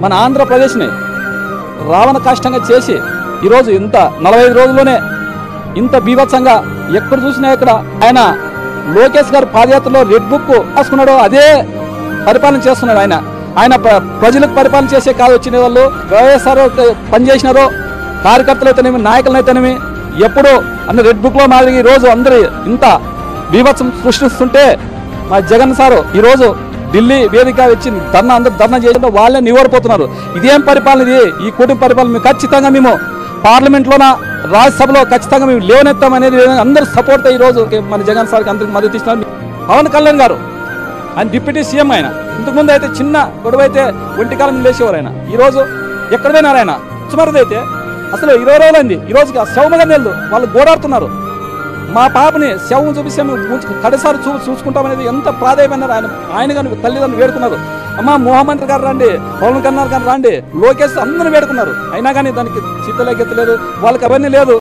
మన ఆంధ్రప్రదేశ్ని రావణ కాష్టంగా చేసి ఈరోజు ఇంత 45 రోజుల్లోనే ఇంత బీభత్సంగా ఎక్కడ చూసినా ఇక్కడ ఆయన లోకేష్ గారు పాదయాత్రలో రెడ్ బుక్ రాసుకున్నాడో అదే పరిపాలన చేస్తున్నాడు. ఆయన ప్రజలకు పరిపాలన చేసే కాదు వచ్చిన వాళ్ళు వైఎస్ఆర్ పనిచేసినారో కార్యకర్తలు అయితేనేమి నాయకులు అయితేనేమి ఎప్పుడో అన్న రెడ్ బుక్లో మాదిరి ఈరోజు అందరూ ఇంత బీభత్సం సృష్టిస్తుంటే మా జగన్ సారు ఈరోజు ఢిల్లీ వేదిక వచ్చి అందరూ ధర్నా చేసిన వాళ్ళే నివారిపోతున్నారు. ఇదేం పరిపాలన ఇది? ఈ కూటమి పరిపాలన ఖచ్చితంగా మేము పార్లమెంట్లోన రాజ్యసభలో ఖచ్చితంగా మేము లేవనెత్తామనేది అందరూ సపోర్ట్ ఈరోజు మన జగన్ సార్కి అందరికి మద్దతు ఇస్తున్నారు. పవన్ కళ్యాణ్ గారు ఆయన డిప్యూటీ సీఎం, ఆయన ఇంతకుముందు అయితే చిన్న గొడవ అయితే ఒంటికాలం లేచేవారు. ఆయన ఈరోజు ఎక్కడ పోయినారు? ఆయన సుమారుదైతే అసలు 20 రోజులైంది. ఈరోజుకి ఆ శవముగా నెలలు వాళ్ళు గోడాడుతున్నారు. మా పాపని శవం చూపిస్తే మేము కడసారి చూసుకుంటామనేది ఎంత ప్రాధాన్యమైనారు. ఆయన కానీ తల్లిదండ్రులు వేడుకున్నారు. అమ్మ ముఖ్యమంత్రి గారు రండి, పవన్ కళ్యాణ్ గారు రండి, లోకేష్ అందరూ వేడుకున్నారు. అయినా కానీ దానికి చిత్తలేకెత్తలేదు, వాళ్ళకి అవన్నీ లేదు.